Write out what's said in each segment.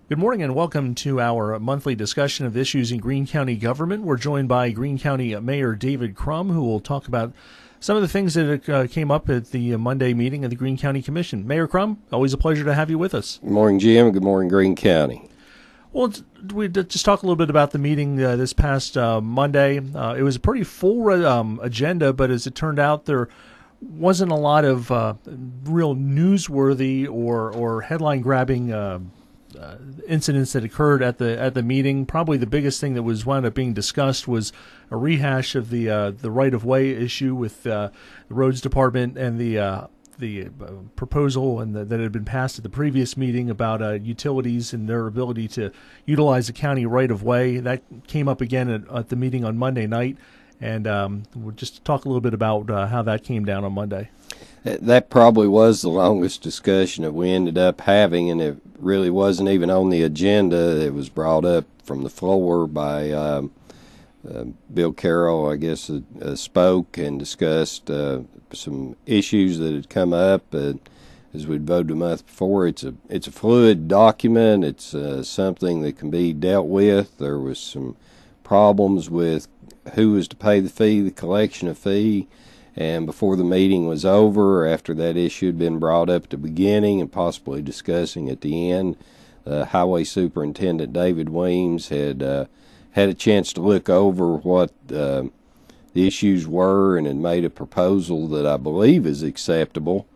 Good morning and welcome to our monthly discussion of issues in Greene County government. We're joined by Greene County Mayor David Crum, who will talk about some of the things that came up at the Monday meeting of the Greene County Commission. Mayor Crum, always a pleasure to have you with us. Good morning, Jim. Good morning, Greene County. Well, we just talk a little bit about the meeting this past Monday. It was a pretty full agenda, but as it turned out, there wasn't a lot of real newsworthy or headline-grabbing incidents that occurred at the meeting. Probably the biggest thing that was wound up being discussed was a rehash of the right-of-way issue with the roads department and the proposal that had been passed at the previous meeting about utilities and their ability to utilize the county right-of-way. That came up again at the meeting on Monday night, and we'll just talk a little bit about how that came down on Monday. That probably was the longest discussion that we ended up having, and it really wasn't even on the agenda. It was brought up from the floor by Bill Carroll, I guess, spoke and discussed some issues that had come up as we'd voted a month before. It's a fluid document. It's something that can be dealt with. There was some problems with who was to pay the fee, the collection of fee. And before the meeting was over, after that issue had been brought up at the beginning and possibly discussing at the end, Highway Superintendent David Weems had had a chance to look over what the issues were and had made a proposal that I believe is acceptable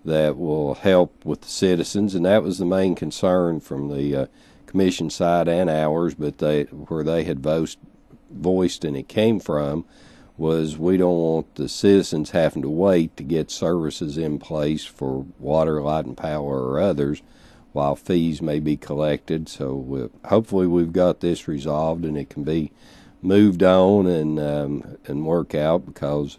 that will help with the citizens. And that was the main concern from the commission side and ours, but where they had voiced and it came from was we don't want the citizens having to wait to get services in place for water, light, and power or others while fees may be collected. So hopefully we've got this resolved and it can be moved on and work out, because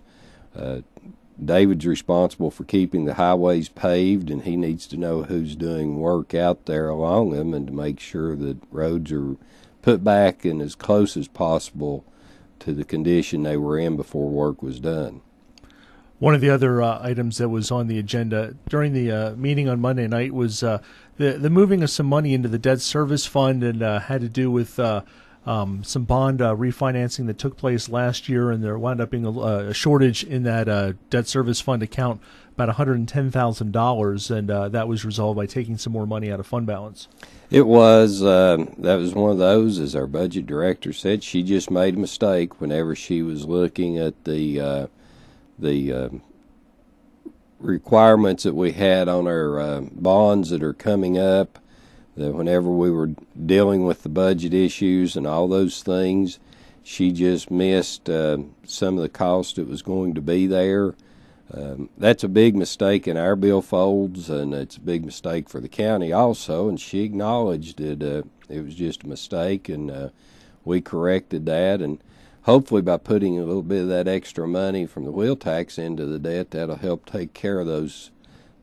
David's responsible for keeping the highways paved, and he needs to know who's doing work out there along them and to make sure that roads are put back in as close as possible to the condition they were in before work was done. One of the other items that was on the agenda during the meeting on Monday night was the moving of some money into the debt service fund, and had to do with some bond refinancing that took place last year, and there wound up being a shortage in that debt service fund account, about $110,000, and that was resolved by taking some more money out of fund balance. It was. That was one of those, as our budget director said, she just made a mistake whenever she was looking at the requirements that we had on our bonds that are coming up. That whenever we were dealing with the budget issues and all those things, she just missed some of the cost that was going to be there. That's a big mistake in our billfolds, and it's a big mistake for the county also, and she acknowledged it. It was just a mistake, and we corrected that, and hopefully by putting a little bit of that extra money from the wheel tax into the debt, that'll help take care of those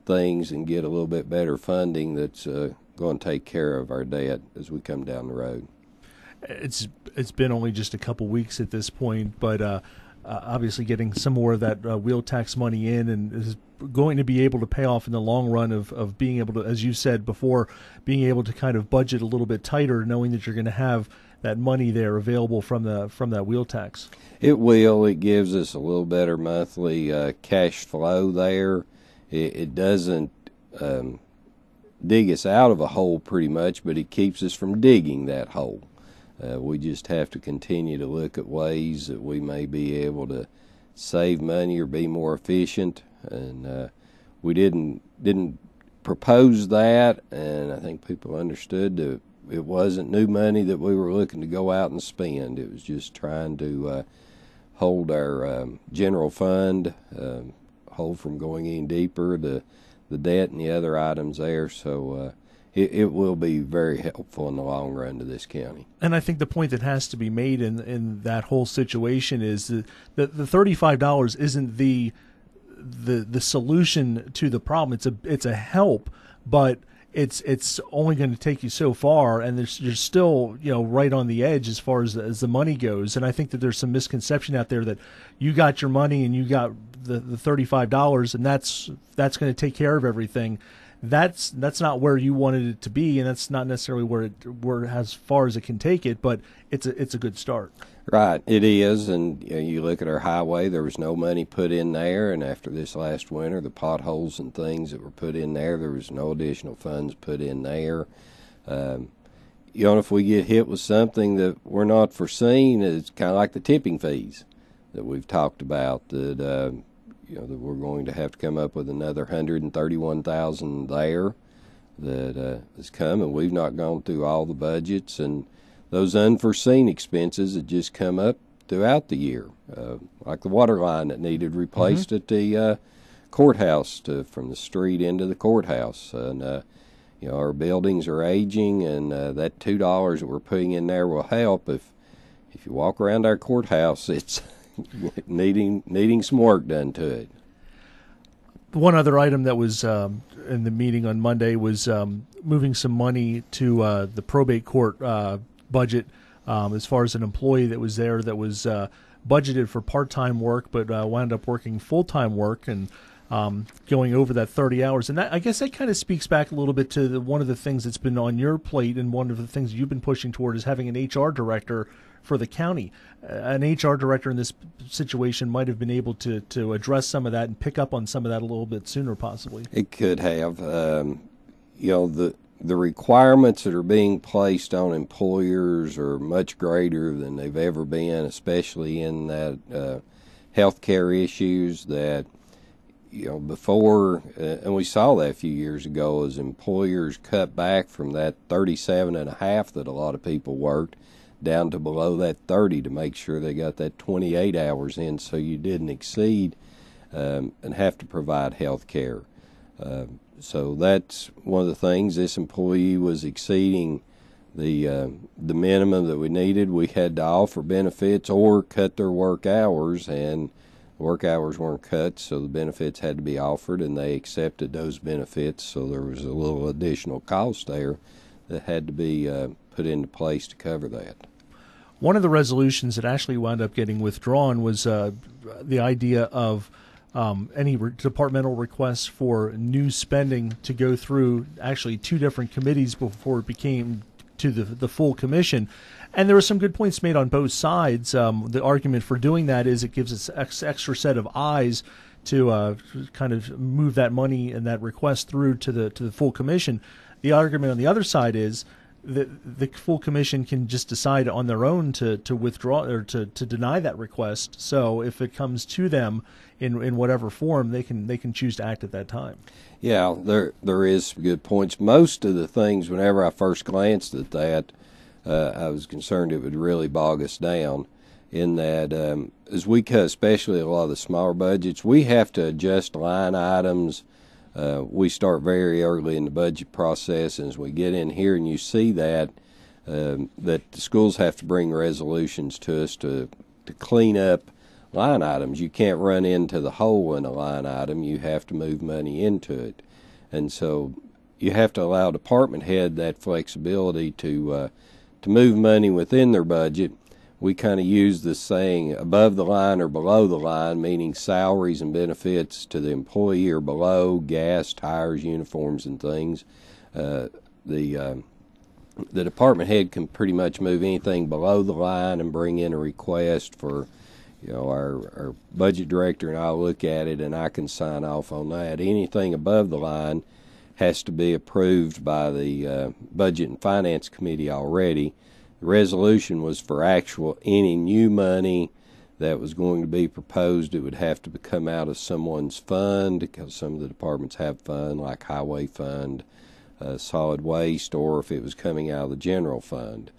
things and get a little bit better funding that's going to take care of our debt as we come down the road. It's been only just a couple weeks at this point, but obviously getting some more of that wheel tax money in and is going to be able to pay off in the long run of being able to, as you said before, being able to kind of budget a little bit tighter, knowing that you're going to have that money there available from that wheel tax. It will. It gives us a little better monthly cash flow there. It doesn't dig us out of a hole pretty much, but it keeps us from digging that hole. We just have to continue to look at ways that we may be able to save money or be more efficient. And we didn't propose that, and I think people understood that it wasn't new money that we were looking to go out and spend. It was just trying to hold our general fund, hold from going any deeper, the debt and the other items there. So it will be very helpful in the long run to this county. And I think the point that has to be made in that whole situation is that the $35 isn't the solution to the problem. It's a help, but it's only going to take you so far, and you're still right on the edge as far as the money goes. And I think that there's some misconception out there that you got your money and you got the $35 and that's going to take care of everything. that's not where you wanted it to be, and that's not necessarily where as far as it can take it, but it's a good start. Right, it is, and you look at our highway, there was no money put in there, and after this last winter, the potholes and things that were put in there was no additional funds put in there. If we get hit with something that we're not foreseen, it's kind of like the tipping fees that we've talked about, that that we're going to have to come up with another $131,000 there that has come, and we've not gone through all the budgets, and those unforeseen expenses that just come up throughout the year, like the water line that needed replaced at the courthouse from the street into the courthouse. And, our buildings are aging, and that $2 that we're putting in there will help. If you walk around our courthouse, it's needing some work done to it. One other item that was in the meeting on Monday was moving some money to the probate court budget, as far as an employee that was there that was budgeted for part-time work but wound up working full-time work and going over that 30 hours. And I guess that kind of speaks back a little bit to one of the things that's been on your plate, and one of the things you've been pushing toward is having an HR director for the county. An HR director in this situation might have been able to address some of that and pick up on some of that a little bit sooner, possibly. It could have. The requirements that are being placed on employers are much greater than they've ever been, especially in that healthcare issues that, before, and we saw that a few years ago as employers cut back from that 37.5 that a lot of people worked down to below that 30 to make sure they got that 28 hours in so you didn't exceed and have to provide health care. So that's one of the things. This employee was exceeding the minimum that we needed. We had to offer benefits or cut their work hours, and work hours weren't cut, so the benefits had to be offered, and they accepted those benefits. So there was a little additional cost there that had to be put into place to cover that. One of the resolutions that actually wound up getting withdrawn was the idea of any departmental requests for new spending to go through actually two different committees before it became to the full commission. And there were some good points made on both sides. The argument for doing that is it gives us extra set of eyes to kind of move that money and that request through to the full commission. The argument on the other side is that the full commission can just decide on their own to withdraw or to deny that request. So if it comes to them in whatever form, they can choose to act at that time. Yeah, there is some good points. Most of the things, whenever I first glanced at that, I was concerned it would really bog us down, in that as we cut, especially a lot of the smaller budgets, we have to adjust line items. We start very early in the budget process, and as we get in here and you see that the schools have to bring resolutions to us to clean up line items. You can't run into the hole in a line item. You have to move money into it. And so you have to allow department head that flexibility to move money within their budget. We kind of use this saying, above the line or below the line, meaning salaries and benefits to the employee are below, gas, tires, uniforms, and things. The department head can pretty much move anything below the line and bring in a request for, our budget director and I'll look at it and I can sign off on that. Anything above the line has to be approved by the Budget and Finance Committee already. The resolution was for actual any new money that was going to be proposed. It would have to come out of someone's fund, because some of the departments have fund, like highway fund, solid waste, or if it was coming out of the general fund.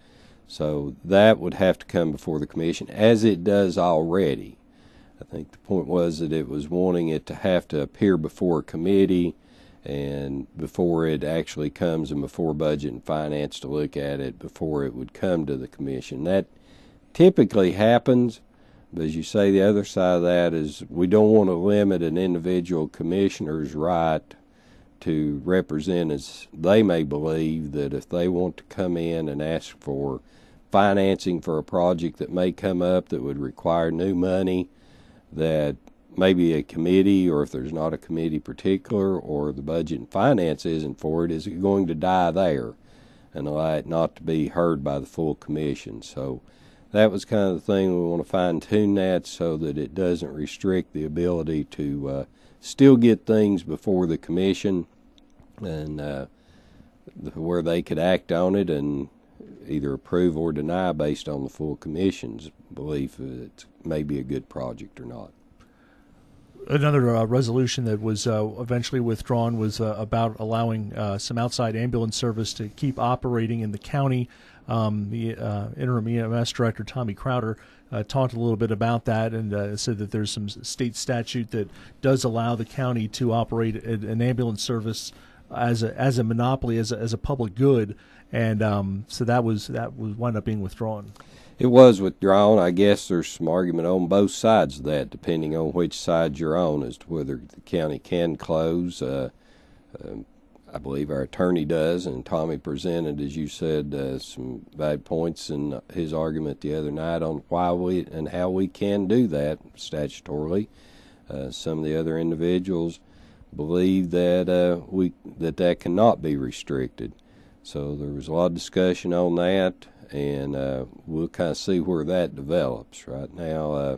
So that would have to come before the commission, as it does already. I think the point was that it was wanting it to have to appear before a committee and before it actually comes, and before Budget and Finance to look at it, before it would come to the commission. That typically happens, but as you say, the other side of that is we don't want to limit an individual commissioner's right to represent as they may believe, that if they want to come in and ask for financing for a project that may come up that would require new money, that maybe a committee, or if there's not a committee particular, or the budget and finance isn't for it, is it going to die there and allow it not to be heard by the full commission? So that was kind of the thing. We want to fine-tune that so that it doesn't restrict the ability to still get things before the commission, and where they could act on it and either approve or deny based on the full commission's belief that it may be a good project or not. Another resolution that was eventually withdrawn was about allowing some outside ambulance service to keep operating in the county. The interim EMS director, Tommy Crowder, talked a little bit about that and said that there's some state statute that does allow the county to operate an ambulance service as a monopoly, as a public good, and so that was wound up being withdrawn. It was withdrawn. I guess there's some argument on both sides of that, depending on which side you're on, as to whether the county can close. I believe our attorney does, and Tommy presented, as you said, some valid points in his argument the other night on why we and how we can do that statutorily. Some of the other individuals believe that that cannot be restricted. So there was a lot of discussion on that, and we'll kind of see where that develops. Right now,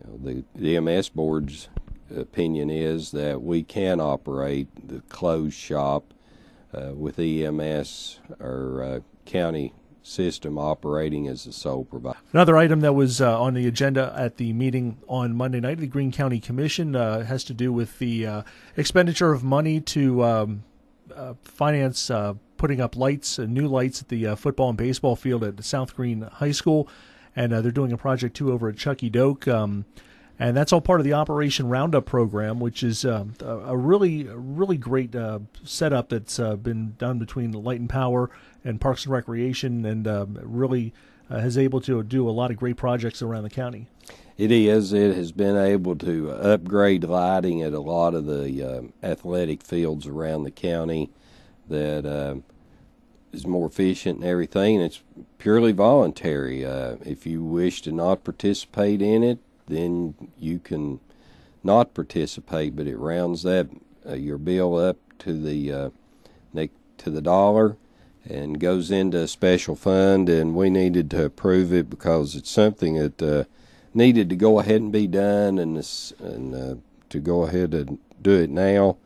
the EMS board's opinion is that we can operate the closed shop with EMS or county system operating as the sole provider. Another item that was on the agenda at the meeting on Monday night of the Greene County Commission has to do with the expenditure of money to finance putting up lights, new lights at the football and baseball field at South Greene High School, and they're doing a project too over at Chucky Doak. And that's all part of the Operation Roundup program, which is a really great setup that's been done between Light and Power and Parks and Recreation, and really has able to do a lot of great projects around the county. It is. It has been able to upgrade lighting at a lot of the athletic fields around the county that is more efficient and everything. And it's purely voluntary. If you wish to not participate in it, then you can not participate, but it rounds that your bill up to the dollar and goes into a special fund, and we needed to approve it because it's something that needed to go ahead and be done, and to go ahead and do it now.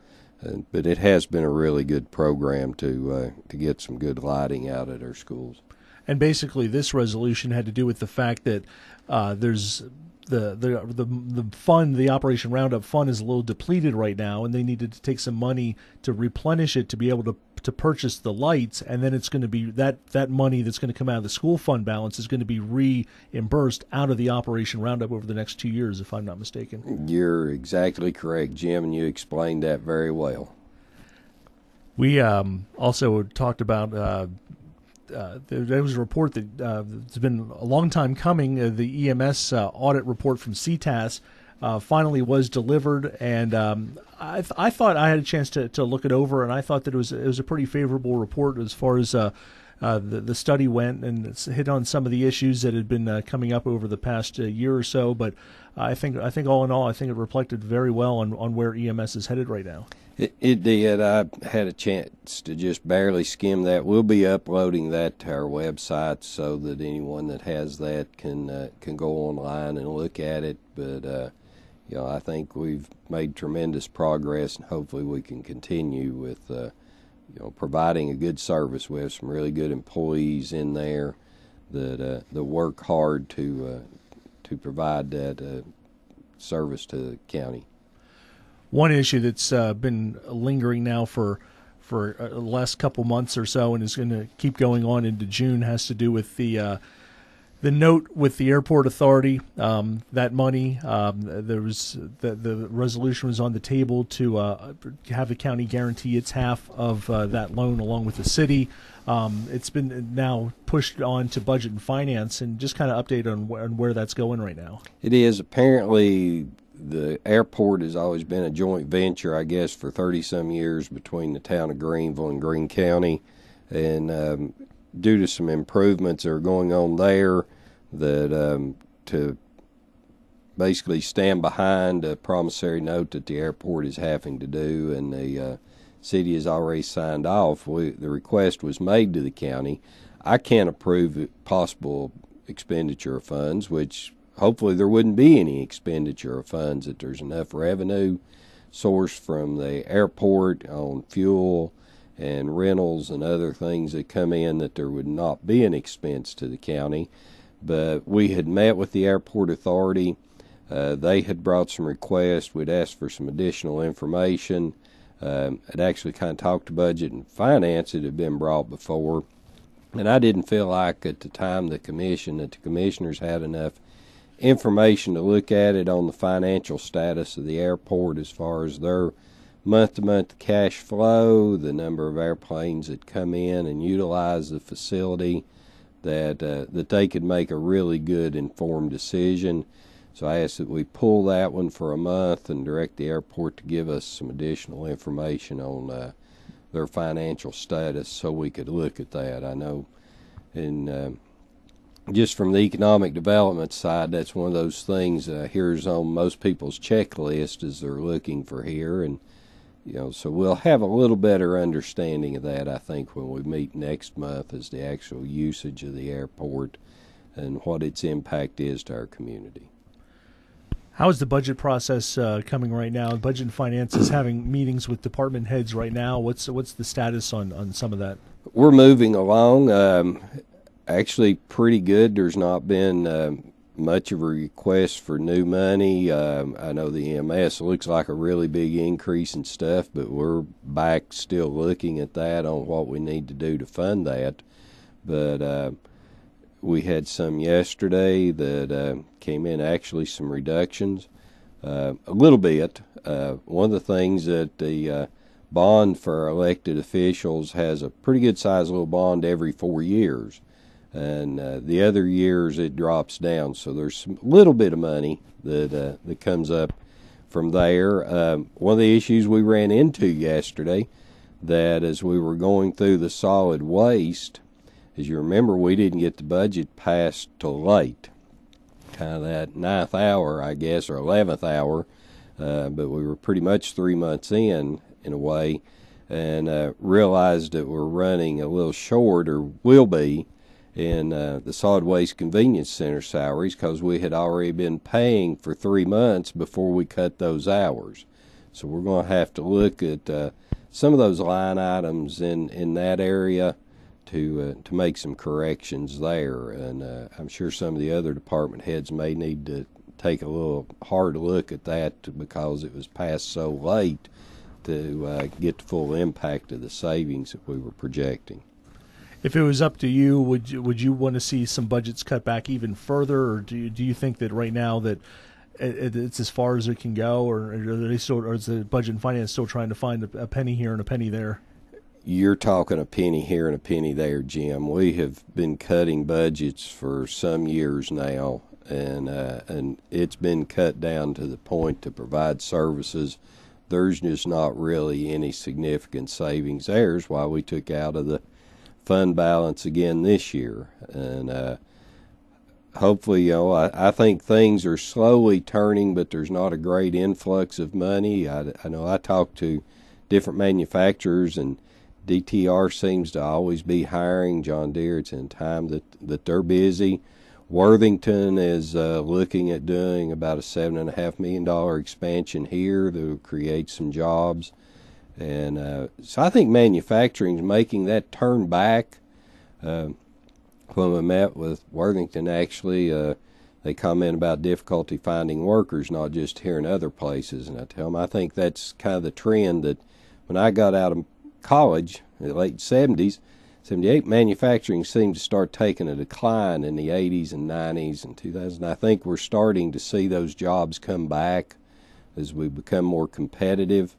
But it has been a really good program to get some good lighting out at our schools. And basically, this resolution had to do with the fact that there's the fund, the Operation Roundup fund, is a little depleted right now, and they needed to take some money to replenish it to be able to purchase the lights, and then it's going to be that money that's going to come out of the school fund balance is going to be reimbursed out of the Operation Roundup over the next 2 years, if I'm not mistaken. You're exactly correct, Jim, and you explained that very well. We also talked about there was a report that it's been a long time coming. The EMS audit report from CTAS finally was delivered, and I thought I had a chance to look it over, and I thought that it was a pretty favorable report as far as the study went, and it's hit on some of the issues that had been coming up over the past year or so. But I think all in all, I think it reflected very well on where EMS is headed right now. It did. I had a chance to just barely skim that. We'll be uploading that to our website so that anyone that has that can go online and look at it. But I think we've made tremendous progress, and hopefully we can continue with providing a good service. We have some really good employees in there that work hard to provide that service to the county. One issue that's been lingering now for the last couple months or so, and is going to keep going on into June, has to do with the note with the airport authority. That money, there was the resolution was on the table to have the county guarantee its half of that loan along with the city. It's been now pushed on to budget and finance, and just kind of update on where that's going right now. It is apparently. The airport has always been a joint venture, I guess, for 30-some years between the town of Greeneville and Greene County. And due to some improvements that are going on there, that to basically stand behind a promissory note that the airport is having to do, and the city has already signed off. The request was made to the county. I can't approve possible expenditure of funds, which hopefully there wouldn't be any expenditure of funds, that there's enough revenue source from the airport on fuel and rentals and other things that come in, that there would not be an expense to the county. But we had met with the airport authority. They had brought some requests. We'd asked for some additional information. I'd actually kind of talked to budget and finance. It had been brought before. And I didn't feel like at the time that the commissioners had enough information to look at it on the financial status of the airport, as far as their month-to-month cash flow, the number of airplanes that come in and utilize the facility, that they could make a really good informed decision. So I asked that we pull that one for a month and direct the airport to give us some additional information on their financial status, so we could look at that. I know, and just from the economic development side, that's one of those things here's on most people's checklist as they're looking for here, and so we'll have a little better understanding of that, I think, when we meet next month, as the actual usage of the airport and what its impact is to our community. How is the budget process coming right now? Budget and Finance is having meetings with department heads right now. What's the status on some of that? We're moving along. Actually, pretty good. There's not been much of a request for new money. I know the EMS looks like a really big increase in stuff, but we're back still looking at that on what we need to do to fund that. But we had some yesterday that came in, actually some reductions, a little bit. One of the things that the bond for elected officials has a pretty good size little bond every 4 years. And the other years it drops down, so there's a little bit of money that comes up from there. One of the issues we ran into yesterday, that as we were going through the solid waste, as you remember, we didn't get the budget passed till late, kind of that 9th hour, I guess, or 11th hour, but we were pretty much 3 months in a way, and realized that we're running a little short, or will be, in the solid waste convenience center salaries, because we had already been paying for 3 months before we cut those hours. So we're going to have to look at some of those line items in that area to make some corrections there. And I'm sure some of the other department heads may need to take a little hard look at that, because it was passed so late to get the full impact of the savings that we were projecting. If it was up to you, would you want to see some budgets cut back even further, or do you think that right now that it's as far as it can go, or is the Budget and Finance still trying to find a penny here and a penny there? You're talking a penny here and a penny there, Jim. We have been cutting budgets for some years now, and it's been cut down to the point to provide services. There's just not really any significant savings. There's why we took out of the fund balance again this year, and hopefully, I think things are slowly turning, but there's not a great influx of money. I know I talked to different manufacturers, and DTR seems to always be hiring. John Deere, it's in time that they're busy. Worthington is looking at doing about a $7.5 million expansion here to create some jobs. And so I think manufacturing is making that turn back. When we met with Worthington, actually, they comment about difficulty finding workers, not just here in other places. And I tell them I think that's kind of the trend that when I got out of college in the late 70s, 78, manufacturing seemed to start taking a decline in the 80s and 90s and 2000. I think we're starting to see those jobs come back as we become more competitive.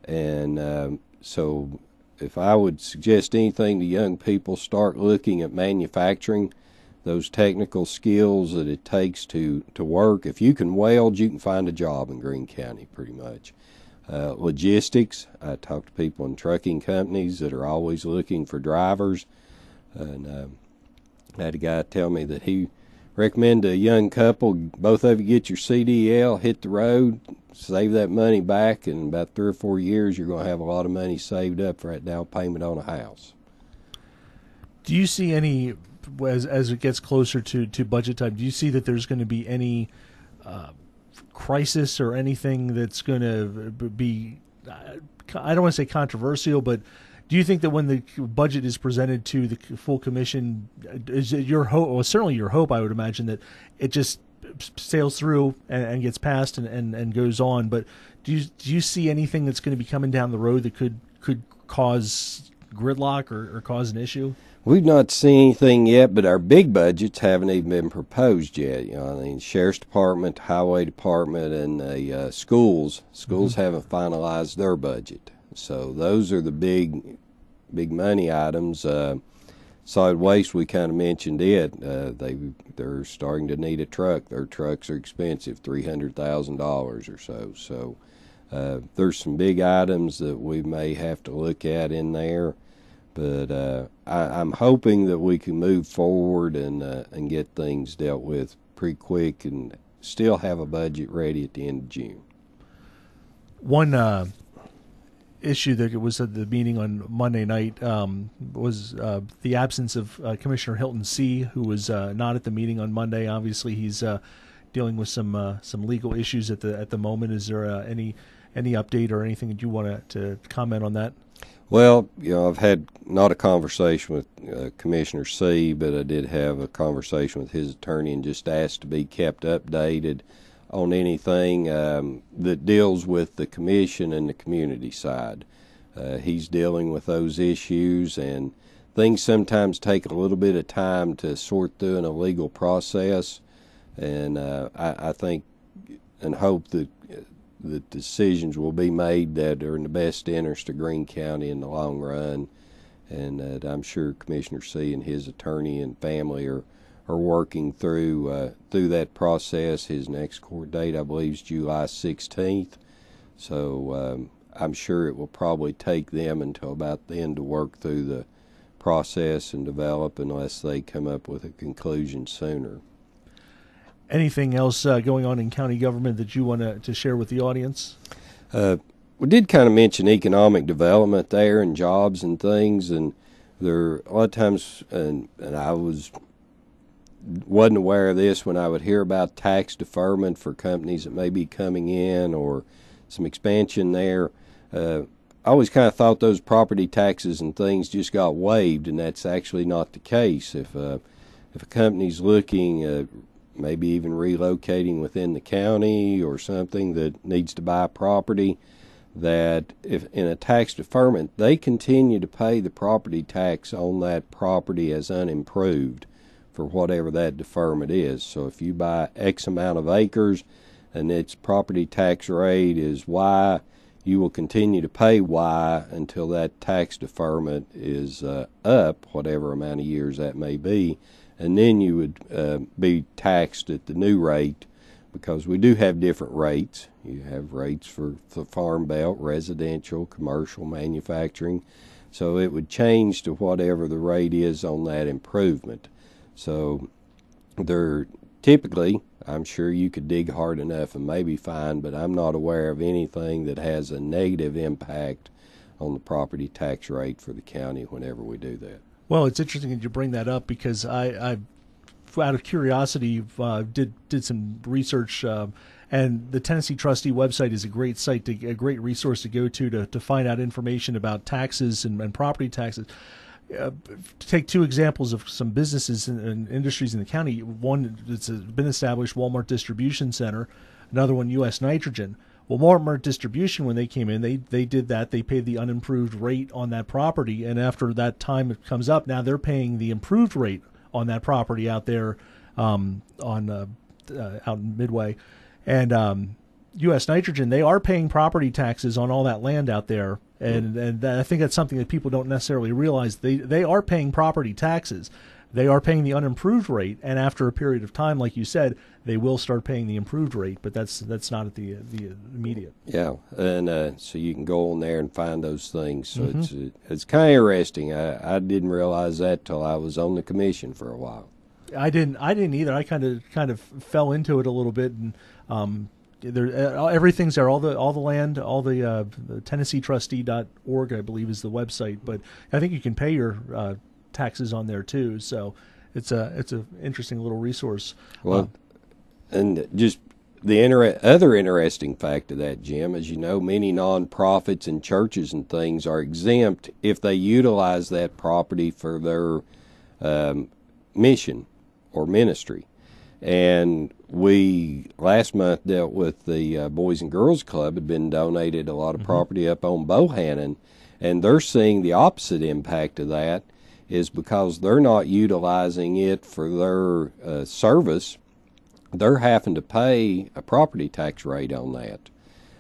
And so if I would suggest anything to young people, start looking at manufacturing, those technical skills that it takes to work. If you can weld, you can find a job in Greene County pretty much. Logistics, I talk to people in trucking companies that are always looking for drivers. And I had a guy tell me that he recommend to a young couple, both of you get your CDL, hit the road, save that money back, and in about 3 or 4 years, you're going to have a lot of money saved up for that down payment on a house. Do you see any, as it gets closer to budget time, do you see that there's going to be any crisis or anything that's going to be, I don't want to say controversial, but do you think that when the budget is presented to the full commission, is it your hope, well, certainly your hope, I would imagine, that it just sails through and gets passed and goes on, but do you see anything that's going to be coming down the road that could cause gridlock or cause an issue? We've not seen anything yet, but our big budgets haven't even been proposed yet. You know, I mean, Sheriff's Department, Highway Department, and the schools haven't finalized their budget. So those are the big money items. Solid waste, we kind of mentioned it. They're starting to need a truck. Their trucks are expensive, $300,000 or so. So there's some big items that we may have to look at in there. But I'm hoping that we can move forward and get things dealt with pretty quick and still have a budget ready at the end of June. One issue that was at the meeting on Monday night was the absence of Commissioner Hilton C., who was not at the meeting on Monday. Obviously, he's dealing with some legal issues at the moment. Is there any update or anything that you want to comment on that? Well, you know, I've had not a conversation with Commissioner C., but I did have a conversation with his attorney and just asked to be kept updated on anything that deals with the commission and the community side. He's dealing with those issues, and things sometimes take a little bit of time to sort through in a legal process, and I think and hope that the decisions will be made that are in the best interest of Greene County in the long run, and that I'm sure Commissioner C. and his attorney and family are working through that process. His next court date, I believe, is July 16th, so I'm sure it will probably take them until about then to work through the process and develop, unless they come up with a conclusion sooner. Anything else going on in county government that you want to share with the audience? We did kind of mention economic development there and jobs and things, and there a lot of times, and I wasn't aware of this when I would hear about tax deferment for companies that may be coming in or some expansion there. I always kind of thought those property taxes and things just got waived, and that's actually not the case. If a company's looking at maybe even relocating within the county or something that needs to buy property, that if in a tax deferment, they continue to pay the property tax on that property as unimproved for whatever that deferment is. So if you buy X amount of acres and its property tax rate is Y, you will continue to pay Y until that tax deferment is up, whatever amount of years that may be, and then you would be taxed at the new rate, because we do have different rates. You have rates for the farm belt, residential, commercial, manufacturing. So it would change to whatever the rate is on that improvement. So there typically, I'm sure you could dig hard enough and maybe find, but I'm not aware of anything that has a negative impact on the property tax rate for the county whenever we do that. Well, it's interesting that you bring that up, because I out of curiosity, did some research, and the Tennessee Trustee website is a great site, a great resource to go to find out information about taxes and property taxes. To take two examples of some businesses and industries in the county, one that's been established, Walmart Distribution Center, another one, U.S. Nitrogen. Well, Walmart Distribution, when they came in, they did that. They paid the unimproved rate on that property, and after that time it comes up, now they're paying the improved rate on that property out there out in Midway. And U.S. Nitrogen, they are paying property taxes on all that land out there, and I think that's something that people don't necessarily realize. They are paying property taxes. They are paying the unimproved rate, and after a period of time, like you said, they will start paying the improved rate, but that's not at the immediate. Yeah, and so you can go on there and find those things. So it's kind of interesting. I didn't realize that till I was on the commission for a while. I didn't either. I kind of fell into it a little bit, and everything's there. All the land, all the TennesseeTrustee.org, I believe, is the website. But I think you can pay your taxes on there too. So it's a interesting little resource. Well, and just the other interesting fact of that, Jim, as you know, many nonprofits and churches and things are exempt if they utilize that property for their mission or ministry. And we last month dealt with the Boys and Girls Club. Had been donated a lot of property up on Bohannon, and they're seeing the opposite impact of that is because they're not utilizing it for their service. They're having to pay a property tax rate on that,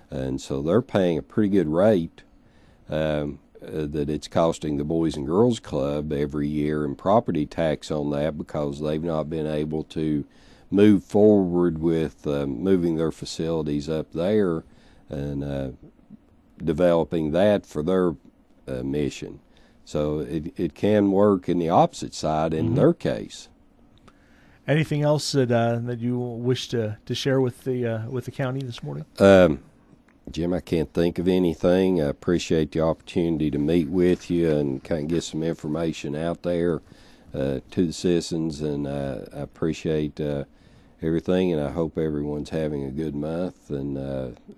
and so they're paying a pretty good rate that it's costing the Boys and Girls Club every year in property tax on that because they've not been able to move forward with moving their facilities up there and developing that for their mission. So it can work in the opposite side in their case. Anything else that you wish to share with the county this morning? Jim, I can't think of anything. I appreciate the opportunity to meet with you and kind of get some information out there to the citizens, and I appreciate everything, and I hope everyone's having a good month. And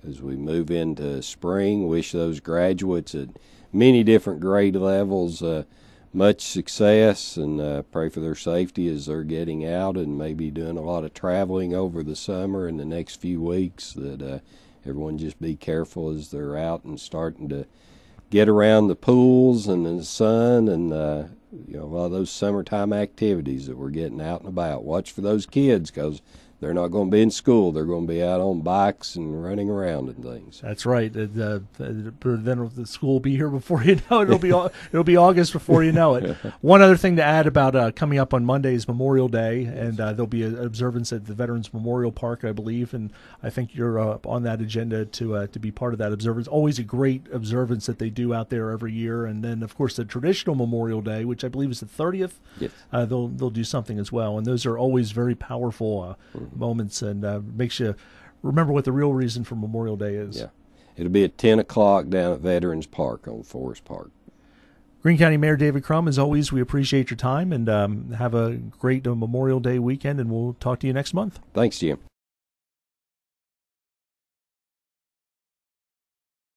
as we move into spring, wish those graduates at many different grade levels much success, and pray for their safety as they're getting out and maybe doing a lot of traveling over the summer in the next few weeks, that everyone just be careful as they're out and starting to get around the pools and in the sun and a lot of those summertime activities that we're getting out and about. Watch for those kids because they're not going to be in school. They're going to be out on bikes and running around and things. That's right. Then the school will be here before you know it. It'll be August before you know it. One other thing to add about coming up on Monday is Memorial Day, and there'll be an observance at the Veterans Memorial Park, I believe, and I think you're on that agenda to be part of that observance. Always a great observance that they do out there every year, and then of course the traditional Memorial Day, which I believe is the 30th. Yes. They'll do something as well, and those are always very powerful moments, and makes you remember what the real reason for Memorial Day is. Yeah, it'll be at 10 o'clock down at Veterans Park on Forest Park. Greene County Mayor David Crum, as always, we appreciate your time, and have a great Memorial Day weekend, and we'll talk to you next month. Thanks, Jim.